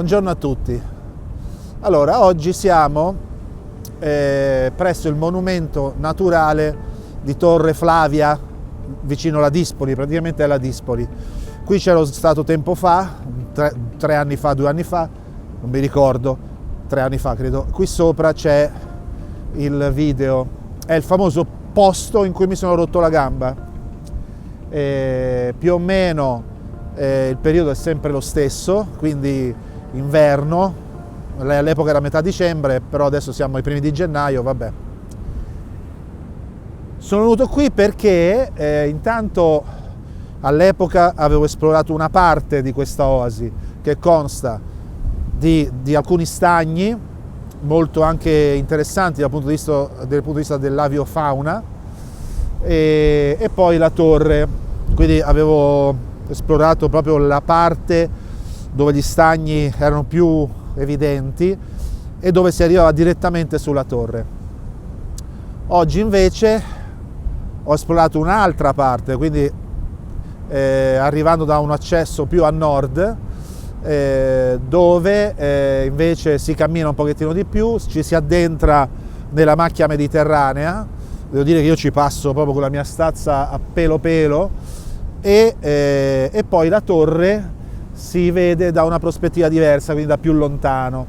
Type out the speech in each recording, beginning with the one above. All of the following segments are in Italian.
Buongiorno a tutti. Allora, oggi siamo presso il monumento naturale di Torre Flavia, vicino alla Dispoli, praticamente alla Dispoli. Qui c'ero stato tempo fa, 3 anni fa, 2 anni fa, non mi ricordo, 3 anni fa credo. Qui sopra c'è il video, è il famoso posto in cui mi sono rotto la gamba. Più o meno il periodo è sempre lo stesso, quindi inverno, all'epoca era metà dicembre, però adesso siamo ai primi di gennaio, vabbè. Sono venuto qui perché intanto all'epoca avevo esplorato una parte di questa oasi che consta di alcuni stagni molto anche interessanti dal punto di vista dell'aviofauna e poi la torre, quindi avevo esplorato proprio la parte dove gli stagni erano più evidenti e dove si arrivava direttamente sulla torre. Oggi invece ho esplorato un'altra parte, quindi arrivando da un accesso più a nord, dove invece si cammina un pochettino di più, ci si addentra nella macchia mediterranea. Devo dire che io ci passo proprio con la mia stazza a pelo e poi la torre si vede da una prospettiva diversa, quindi da più lontano.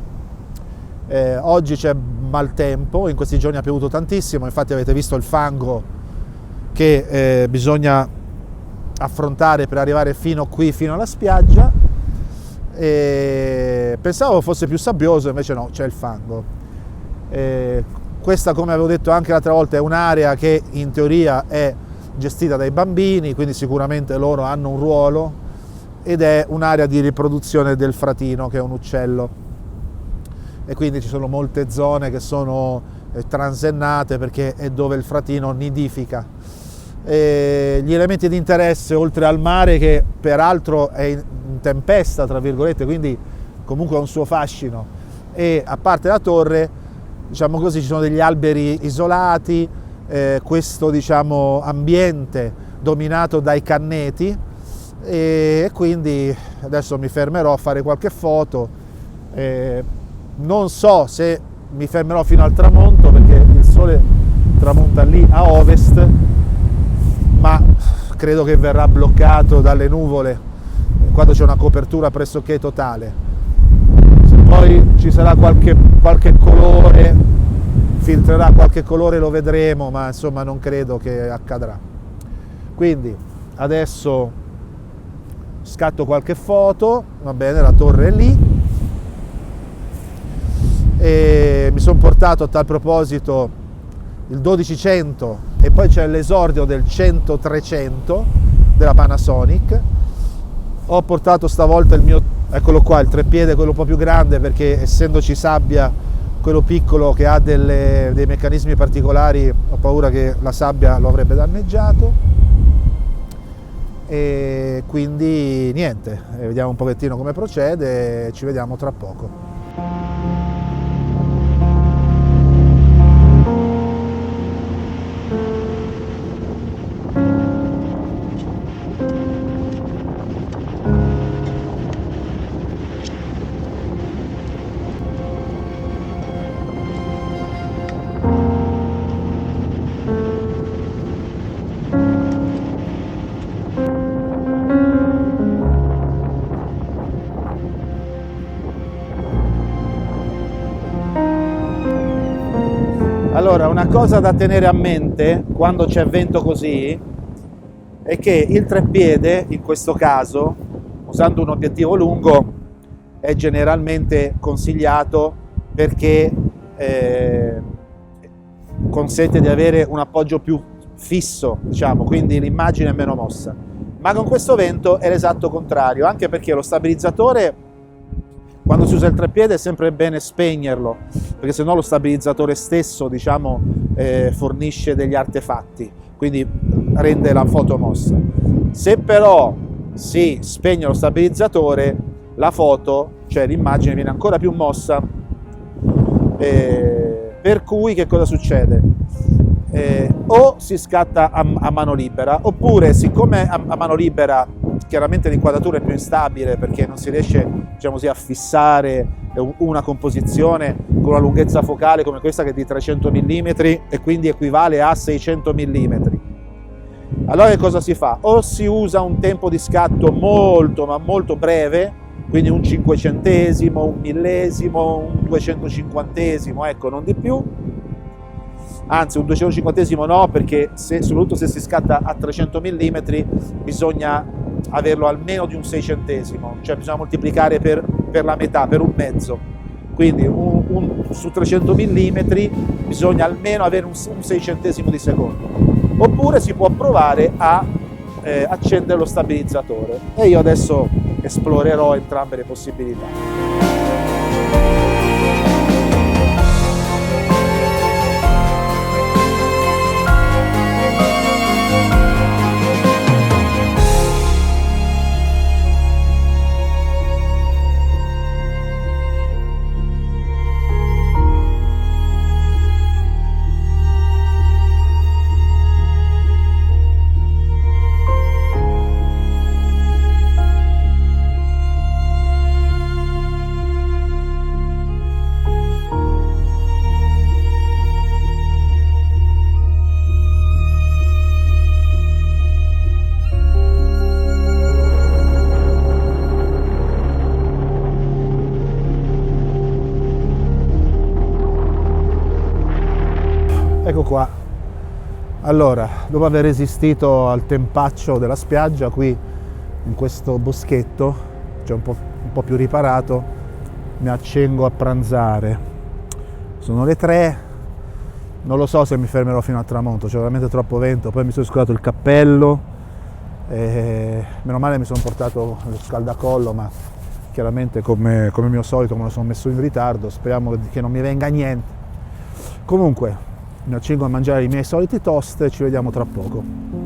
Oggi c'è maltempo, in questi giorni ha piovuto tantissimo, infatti avete visto il fango che bisogna affrontare per arrivare fino qui, fino alla spiaggia. Pensavo fosse più sabbioso, invece no, c'è il fango. Questa, come avevo detto anche l'altra volta, è un'area che in teoria è gestita dai bambini, quindi sicuramente loro hanno un ruolo, ed è un'area di riproduzione del fratino, che è un uccello, e quindi ci sono molte zone che sono transennate perché è dove il fratino nidifica. Gli elementi di interesse, oltre al mare che peraltro è in tempesta tra virgolette, quindi comunque ha un suo fascino, e a parte la torre, diciamo così, ci sono degli alberi isolati, questo diciamo ambiente dominato dai canneti, e quindi adesso mi fermerò a fare qualche foto. Non so se mi fermerò fino al tramonto perché il sole tramonta lì a ovest, ma credo che verrà bloccato dalle nuvole quando c'è una copertura pressoché totale. Se poi ci sarà qualche colore, filtrerà qualche colore, lo vedremo, ma insomma non credo che accadrà. Quindi adesso scatto qualche foto, va bene, la torre è lì, e mi sono portato a tal proposito il 1200 e poi c'è l'esordio del 100-300 della Panasonic. Ho portato stavolta il mio, eccolo qua, il treppiede, quello un po' più grande, perché essendoci sabbia, quello piccolo che ha dei meccanismi particolari, ho paura che la sabbia lo avrebbe danneggiato. E quindi niente, vediamo un pochettino come procede e ci vediamo tra poco. Allora, una cosa da tenere a mente quando c'è vento così è che il treppiede, in questo caso, usando un obiettivo lungo, è generalmente consigliato perché consente di avere un appoggio più fisso, diciamo, quindi l'immagine è meno mossa. Ma con questo vento è l'esatto contrario, anche perché lo stabilizzatore, quando si usa il treppiede, è sempre bene spegnerlo, perché sennò lo stabilizzatore stesso, diciamo, fornisce degli artefatti, quindi rende la foto mossa. Se però si spegne lo stabilizzatore, la foto, cioè l'immagine, viene ancora più mossa, per cui che cosa succede? O si scatta a mano libera, oppure siccome a mano libera chiaramente l'inquadratura è più instabile perché non si riesce, diciamo così, a fissare una composizione con una lunghezza focale come questa che è di 300 mm e quindi equivale a 600 mm. Allora che cosa si fa? O si usa un tempo di scatto molto ma molto breve, quindi un 500°, un millesimo, un 250°, ecco, non di più. Anzi, un 250° no, perché soprattutto se si scatta a 300 mm bisogna averlo almeno di un 600°, cioè bisogna moltiplicare per la metà, per un mezzo. Quindi su 300 mm bisogna almeno avere un 600° di secondo. Oppure si può provare a accendere lo stabilizzatore e io adesso esplorerò entrambe le possibilità. Ecco qua. Allora, dopo aver resistito al tempaccio della spiaggia, qui in questo boschetto, cioè un po' più riparato, mi accingo a pranzare. Sono le 3, non lo so se mi fermerò fino al tramonto, c'è veramente troppo vento, poi mi sono scordato il cappello, e meno male mi sono portato lo scaldacollo, ma chiaramente come mio solito me lo sono messo in ritardo, speriamo che non mi venga niente. Comunque, mi accingo a mangiare i miei soliti toast e ci vediamo tra poco.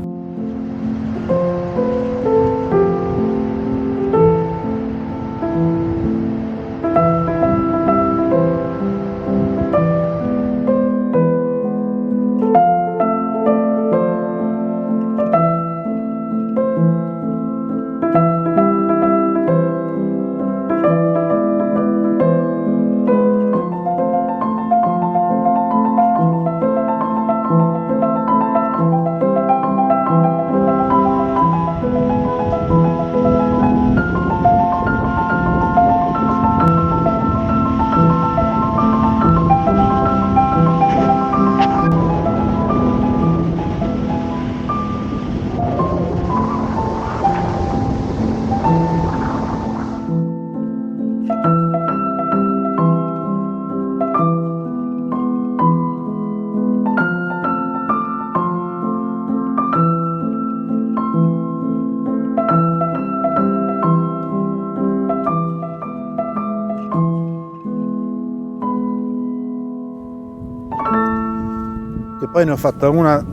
Che poi ne ho fatta una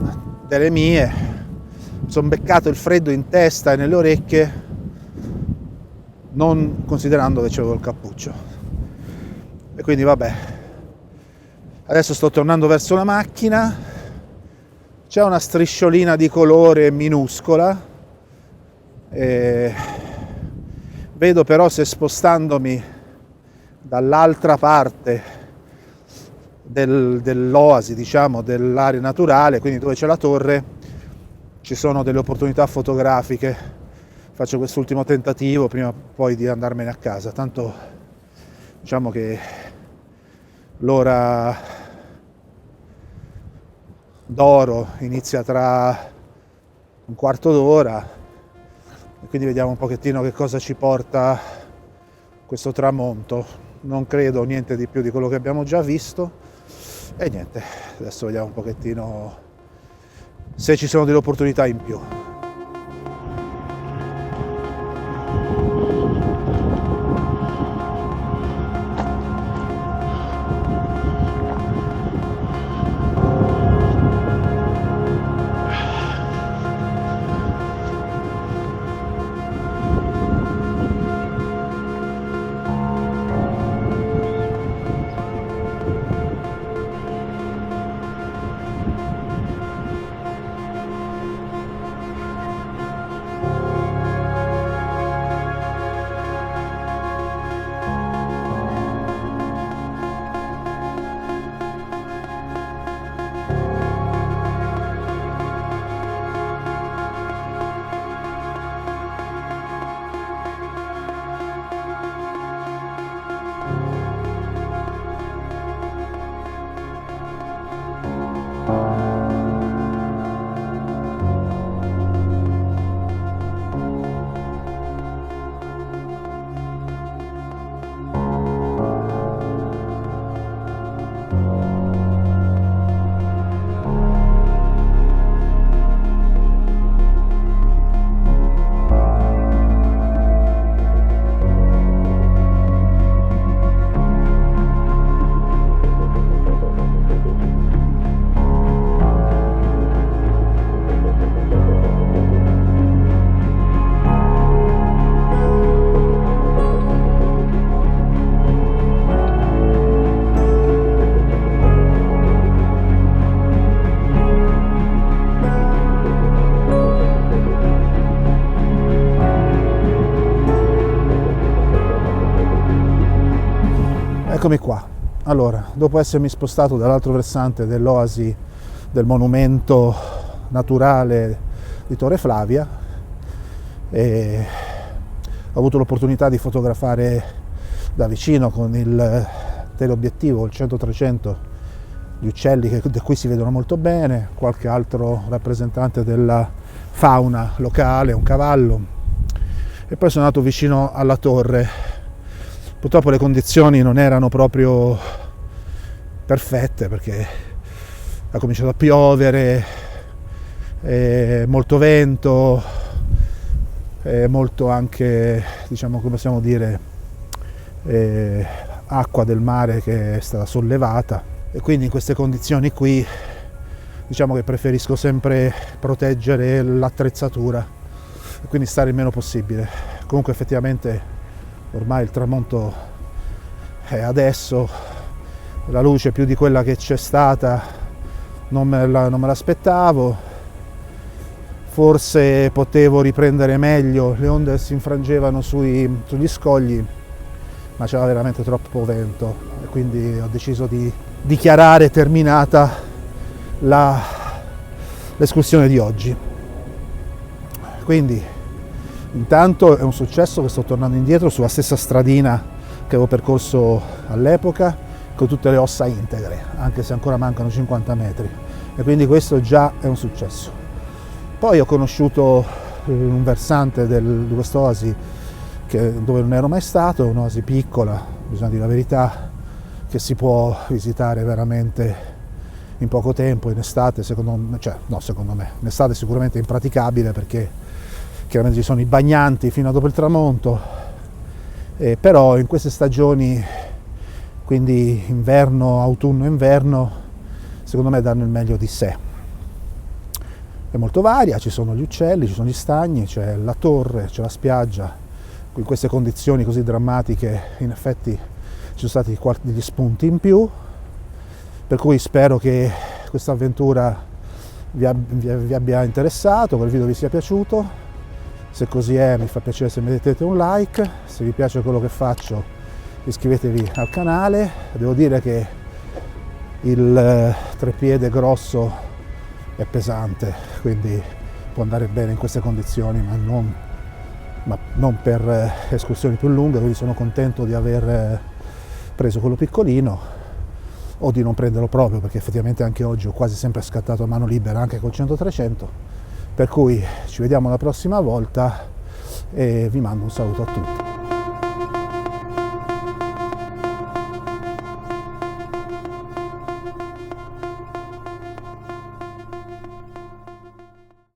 delle mie, sono beccato il freddo in testa e nelle orecchie, non considerando che c'avevo il cappuccio. E quindi vabbè, adesso sto tornando verso la macchina, c'è una strisciolina di colore minuscola, e vedo però se spostandomi dall'altra parte dell'oasi, diciamo, dell'area naturale, quindi dove c'è la torre, ci sono delle opportunità fotografiche. Faccio quest'ultimo tentativo prima poi di andarmene a casa, tanto diciamo che l'ora d'oro inizia tra un quarto d'ora e quindi vediamo un pochettino che cosa ci porta questo tramonto. Non credo niente di più di quello che abbiamo già visto. E niente, adesso vediamo un pochettino se ci sono delle opportunità in più. Eccomi qua. Allora, dopo essermi spostato dall'altro versante dell'oasi del monumento naturale di Torre Flavia, ho avuto l'opportunità di fotografare da vicino con il teleobiettivo, il 100-300, gli uccelli da cui si vedono molto bene, qualche altro rappresentante della fauna locale, un cavallo, e poi sono andato vicino alla torre. Purtroppo le condizioni non erano proprio perfette perché ha cominciato a piovere, molto vento, molto anche, diciamo, come possiamo dire, acqua del mare che è stata sollevata, e quindi in queste condizioni qui diciamo che preferisco sempre proteggere l'attrezzatura e quindi stare il meno possibile. Comunque effettivamente ormai il tramonto è adesso, la luce più di quella che c'è stata non me l'aspettavo, forse potevo riprendere meglio, le onde si infrangevano sugli scogli, ma c'era veramente troppo vento e quindi ho deciso di dichiarare terminata l'escursione di oggi. Quindi intanto è un successo che sto tornando indietro sulla stessa stradina che avevo percorso all'epoca, con tutte le ossa integre, anche se ancora mancano 50 metri, e quindi questo già è un successo. Poi ho conosciuto un versante di quest'oasi dove non ero mai stato, è un'oasi piccola, bisogna dire la verità, che si può visitare veramente in poco tempo, in estate secondo me, in estate sicuramente è impraticabile perché chiaramente ci sono i bagnanti fino a dopo il tramonto, però in queste stagioni, quindi inverno, autunno, inverno, secondo me danno il meglio di sé. È molto varia, ci sono gli uccelli, ci sono gli stagni, c'è la torre, c'è la spiaggia. In queste condizioni così drammatiche in effetti ci sono stati degli spunti in più, per cui spero che questa avventura vi abbia interessato, che il video vi sia piaciuto. Se così è, mi fa piacere se mettete un like, se vi piace quello che faccio iscrivetevi al canale. Devo dire che il treppiede grosso è pesante, quindi può andare bene in queste condizioni, ma non per escursioni più lunghe, quindi sono contento di aver preso quello piccolino o di non prenderlo proprio, perché effettivamente anche oggi ho quasi sempre scattato a mano libera anche col 100-300. Per cui ci vediamo la prossima volta e vi mando un saluto a tutti.